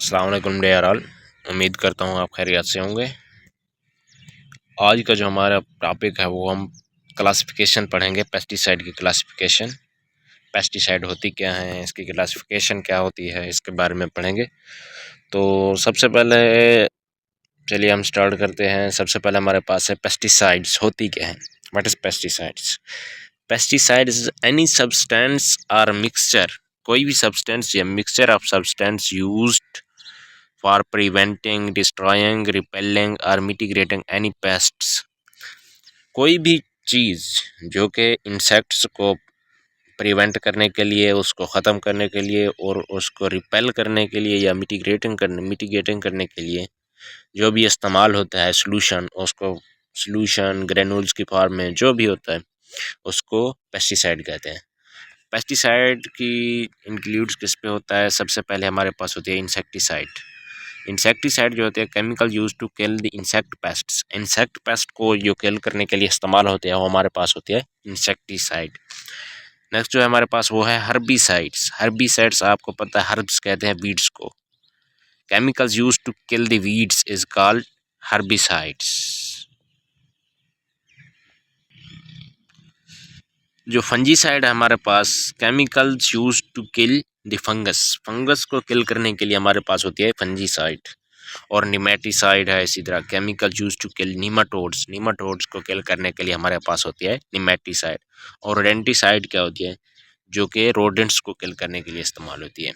अस्सलाम वालेकुम dear all. उम्मीद करता हूँ आप खैरियत से होंगे। आज का जो हमारा टॉपिक है वो हम क्लासिफिकेशन पढ़ेंगे, पेस्टिसाइड की क्लासिफिकेशन। पेस्टिसाइड होती क्या है, इसकी क्लासिफिकेशन क्या होती है, इसके बारे में पढ़ेंगे। तो सबसे पहले चलिए हम स्टार्ट करते हैं। सबसे पहले हमारे पास है पेस्टिसाइड्स होती क्या है। What is pesticides? Pesticide is any substance और मिक्सचर, कोई भी सब्सटेंस या mixture of substance used for preventing, destroying, repelling or mitigating any pests। कोई भी चीज़ जो कि इंसेक्ट्स को प्रिवेंट करने के लिए, उसको ख़त्म करने के लिए और उसको रिपेल करने के लिए या मिटिगेटिंग करने के लिए जो भी इस्तेमाल होता है सॉल्यूशन, उसको सॉल्यूशन ग्रेनुल्स की फॉर्म में जो भी होता है उसको पेस्टिसाइड कहते हैं। पेस्टिसाइड की इंक्लूड्स किस पे होता है? सबसे पहले हमारे पास होती है इंसेक्टिसाइड। इंसेक्टिसाइड जो होते हैं chemical use to kill the insect pests. Insect pest को जो किल करने के लिए इस्तेमाल होते हैं वो हमारे पास होती है इंसेक्टिसाइड। नेक्स्ट जो है हमारे पास वो है हर्बिसाइड्स। हर्बिसाइड्स आपको पता है, हर्ब्स कहते हैं वीड्स को। Chemicals use to kill the weeds is called herbicides. जो फंजीसाइड है हमारे पास, chemicals use to kill the fungus. Fungus को किल करने के लिए हमारे पास होती है फंजीसाइड। और निमेटिसाइड है इसी तरह, chemical use to kill nematodes. Nematodes को किल करने के लिए हमारे पास होती है निमेटिसाइड। और रोडेंटिसाइड क्या होती है? जो कि रोडेंट्स को किल करने के लिए इस्तेमाल होती है।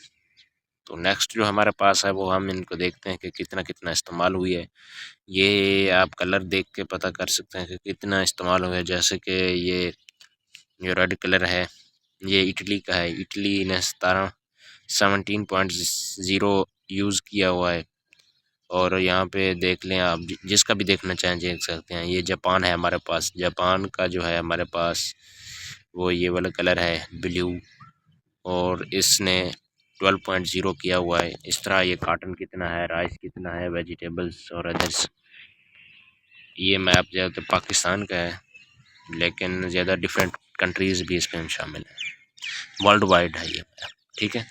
तो नेक्स्ट जो हमारे पास है वो हम इनको देखते हैं कि कितना कितना इस्तेमाल हुई है। ये आप कलर देख के पता कर सकते हैं कि कितना इस्तेमाल हुआ है। जैसे कि ये जो रेड कलर है ये इटली का है। इटली ने 17.0 यूज़ किया हुआ है। और यहाँ पे देख लें आप, जिसका भी देखना चाहें देख सकते हैं। ये जापान है हमारे पास। जापान का जो है हमारे पास वो ये वाला कलर है ब्लू, और इसने 12.0 किया हुआ है। इस तरह ये कॉटन कितना है, राइस कितना है, वेजिटेबल्स और अदर्स। ये मैप ज़्यादा पाकिस्तान का है, लेकिन ज़्यादा डिफरेंट कंट्रीज़ भी इसमें शामिल है। वर्ल्ड वाइड है ये मैप, ठीक है।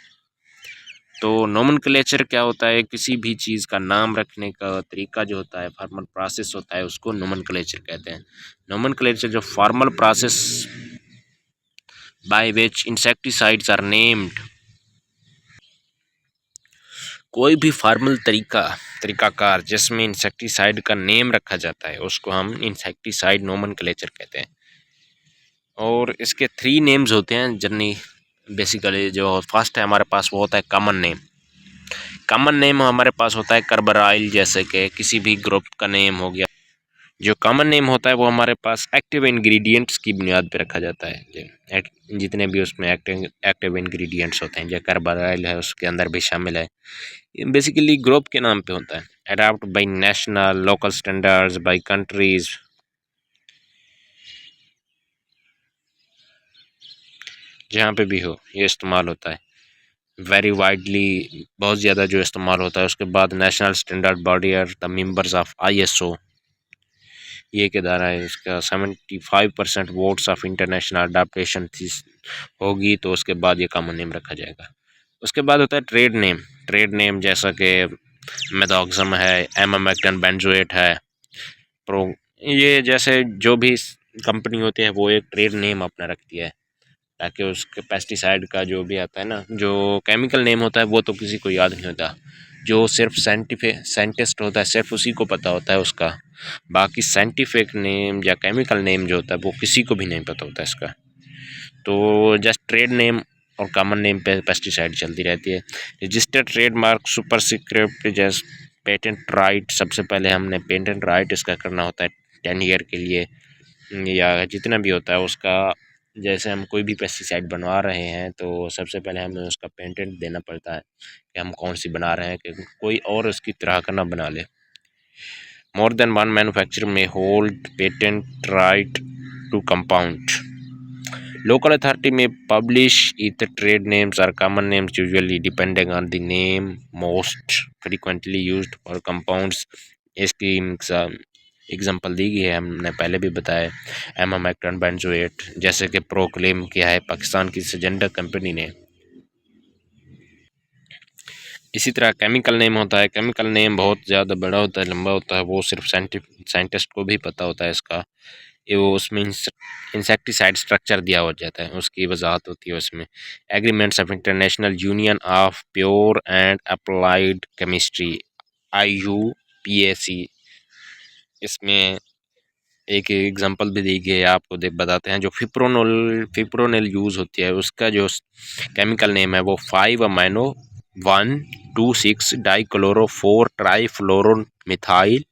तो नोमेनक्लेचर क्या होता है? किसी भी चीज़ का नाम रखने का तरीका जो होता है, फॉर्मल प्रोसेस होता है, उसको नोमेनक्लेचर कहते हैं। नोमेनक्लेचर जो formal process by which insecticides are named. कोई भी फॉर्मल तरीकाकार जिसमें इंसेक्टिसाइड का नेम रखा जाता है उसको हम इंसेक्टिसाइड नोमेनक्लेचर कहते हैं। और इसके 3 नेम्स होते हैं जनरली। बेसिकली जो फर्स्ट है हमारे पास वो होता है कॉमन नेम। कॉमन नेम हमारे पास होता है कार्बोराइल, जैसे कि किसी भी ग्रुप का नेम हो गया। जो कॉमन नेम होता है वो हमारे पास एक्टिव इंग्रेडिएंट्स की बुनियाद पे रखा जाता है। जितने भी उसमें एक्टिव इंग्रेडिएंट्स होते हैं, जो कार्बोराइल है उसके अंदर भी शामिल है। बेसिकली ग्रुप के नाम पे होता है। Adopt by national local standards by countries. जहाँ पे भी हो ये इस्तेमाल होता है वेरी वाइडली, बहुत ज़्यादा जो इस्तेमाल होता है। उसके बाद national standard body are the members of ISO। ये के द्वारा है इसका 75% वोट्स ऑफ इंटरनेशनल अडाप्टेशन होगी, तो उसके बाद ये कॉमन नेम रखा जाएगा। उसके बाद होता है ट्रेड नेम। ट्रेड नेम जैसा कि मेथॉक्सम है, एमामेक्टन बेंजोएट है, प्रो, ये जैसे जो भी कंपनी होती है वो एक ट्रेड नेम अपना रखती है, ताकि उसके पेस्टिसाइड का जो भी आता है ना, जो केमिकल नेम होता है वो तो किसी को याद नहीं होता। जो सिर्फ साइंटिस्ट होता है सिर्फ उसी को पता होता है उसका। बाकी साइंटिफिक नेम या केमिकल नेम जो होता है वो किसी को भी नहीं पता होता इसका। तो जस्ट ट्रेड नेम और कॉमन नेम पे पेस्टिसाइड चलती रहती है। रजिस्टर्ड ट्रेडमार्क, सुपर सिक्रिप्ट, जैसे पेटेंट राइट। सबसे पहले हमने पेटेंट राइट इसका करना होता है 10 ईयर के लिए, या जितना भी होता है उसका। जैसे हम कोई भी पेस्टिसाइड बनवा रहे हैं तो सबसे पहले हमें उसका पेटेंट देना पड़ता है कि हम कौन सी बना रहे हैं, कि कोई और उसकी तरह का ना बना ले। More than one manufacturer may hold patent right to compound. Local authority may publish either trade names or common names, usually depending on the name most frequently used for compounds। इसकी एग्जाम्पल दी गई है, हमने पहले भी बताया। एमामेक्टन benzoate, जैसे कि proclaim किया है पाकिस्तान की सिजेंडा कंपनी ने। इसी तरह केमिकल नेम होता है, केमिकल नेम बहुत ज़्यादा बड़ा होता है, लंबा होता है, वो सिर्फ साइंटिस्ट को भी पता होता है इसका। ये वो उसमें इंसेक्टिसाइड स्ट्रक्चर दिया हो जाता है, उसकी वजाहत होती है उसमें। Agreements of international union of pure and applied chemistry IUPAC, इसमें एक एग्जांपल भी दी गई है, आपको देख बताते हैं। जो फिप्रोनल यूज़ होती है, उसका जो केमिकल नेम है वो 5-amino-1,2,6 dichloro 4 trifluoromethyl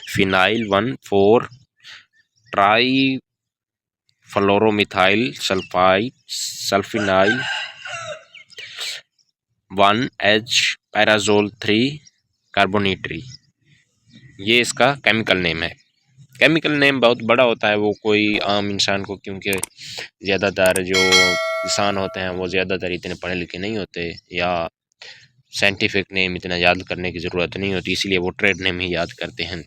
phenyl 1,4 trifluoromethyl sulfinyl 1H pyrazole 3 कार्बोनेटरी, ये इसका केमिकल नेम है। केमिकल नेम बहुत बड़ा होता है, वो कोई आम इंसान को, क्योंकि ज़्यादातर जो किसान होते हैं वो ज़्यादातर इतने पढ़े लिखे नहीं होते, या साइंटिफिक नेम इतना याद करने की ज़रूरत नहीं होती, इसलिए वो ट्रेड नेम ही याद करते हैं।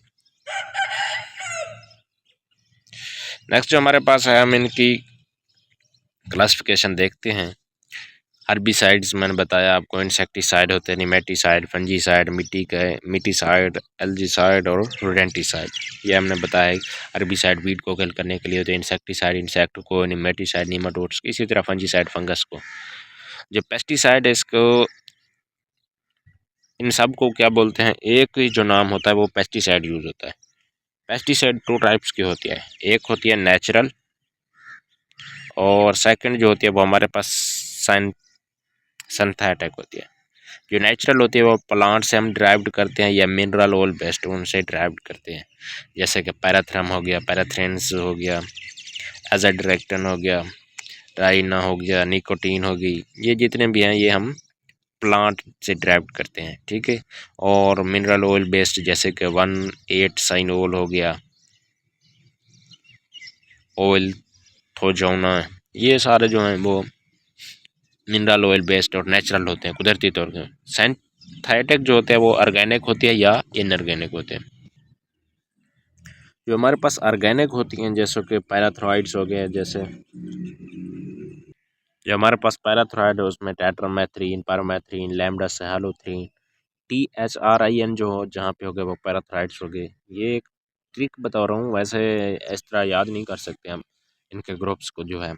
नेक्स्ट जो हमारे पास है, हम इनकी क्लासिफिकेशन देखते हैं। हर्बिसाइड्स मैंने बताया आपको, इंसेक्टिसाइड होते हैं, निमेटिसाइड, फंजीसाइड, मिटीसाइड, एल्जीसाइड और रोडेंटिसाइड, ये हमने बताया। हर्बिसाइड वीड को किल करने के लिए होते हैं, इंसेक्टिसाइड इंसेक्ट को, निमेटिसाइड निमाटोड्स, इसी तरह फंजीसाइड फंगस को। जो पेस्टिसाइड है, इसको इन सब को क्या बोलते हैं, एक ही जो नाम होता है वो पेस्टिसाइड यूज होता है। पेस्टिसाइड 2 टाइप्स की होती है, एक होती है नेचुरल, और सेकंड जो होती है वो हमारे पास सिंथेटिक होती है। जो नेचुरल होती है वो प्लांट से हम ड्राइव्ड करते हैं, या मिनरल ऑयल बेस्ड उनसे ड्राइव्ड करते हैं, जैसे कि पैराथ्रम हो गया, पैराथ्रेंस हो गया, एजाडिरेक्टन हो गया, राइना हो गया, निकोटीन हो गई, ये जितने भी हैं ये हम प्लांट से ड्राइव्ड करते हैं, ठीक है। और मिनरल ऑयल बेस्ड जैसे कि 1,8 साइनोल हो गया, ऑयल थोजोना, ये सारे जो हैं वो मिनरल ऑयल बेस्ड और नेचुरल होते हैं, कुदरती तौर पर। सिंथेटिक जो होते हैं वो ऑर्गेनिक होती है या इनऑर्गेनिक होते हैं। जो हमारे पास ऑर्गेनिक होती हैं, जैसे कि पैराथ्राइड्स हो गए, जैसे जो हमारे पास पैराथ्राइड है उसमें टेट्रामेथ्रिन, पारामेथ्रिन, लैम्डा सेहालोथ्रिन, THRIN जो हो जहाँ पे हो गए वो पैराथ्राइड्स हो गए। ये एक ट्रिक बता रहा हूँ, वैसे इस तरह याद नहीं कर सकते हम इनके ग्रुप्स को। जो है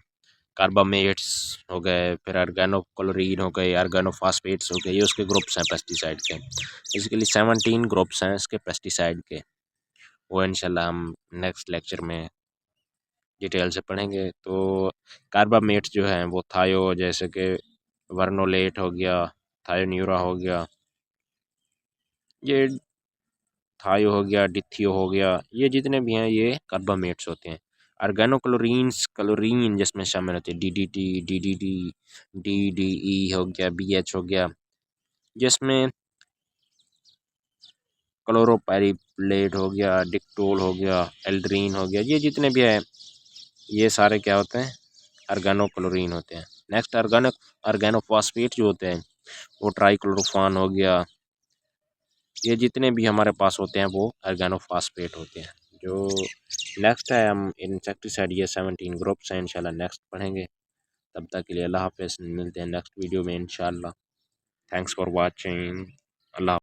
कार्बामेट्स हो गए, फिर ऑर्गेनोक्लोरीन हो गए, ऑर्गेनोफॉस्फेट्स हो गए, ये उसके ग्रुप्स हैं पेस्टिसाइड के। बेसिकली 17 ग्रुप्स हैं इसके पेस्टिसाइड के, वो इंशाल्लाह हम नेक्स्ट लेक्चर में डिटेल से पढ़ेंगे। तो कार्बामेट्स जो हैं वो थायो, जैसे कि वर्नोलेट हो गया, थायोन्यूरा हो गया, ये थायो हो गया, डिथियो हो गया, ये जितने भी हैं ये कार्बामेट्स होते हैं। ऑर्गेनोक्लोरीन्स क्लोरीन जिसमें शामिल होते हैं, DDT, DDD, DDE हो गया, BH हो गया, जिसमें क्लोरोपाइरीलेट हो गया, डिक्टोल हो गया, एल्ड्रीन हो गया, ये जितने भी हैं ये सारे क्या होते हैं, ऑर्गेनोक्लोरीन होते हैं। नेक्स्ट ऑर्गेनोफॉस्फेट जो होते हैं वो ट्राइक्लोरोफान हो गया, ये जितने भी हमारे पास होते हैं वो ऑर्गेनोफॉस्फेट होते हैं। जो नेक्स्ट है, हम इंसेक्टिसाइड, ये 17 ग्रुप्स हैं, इंशाल्लाह नेक्स्ट पढ़ेंगे। तब तक के लिए अल्लाह हाफ़िज़, मिलते हैं नेक्स्ट वीडियो में इंशाल्लाह। Thanks for watching. अल्लाह।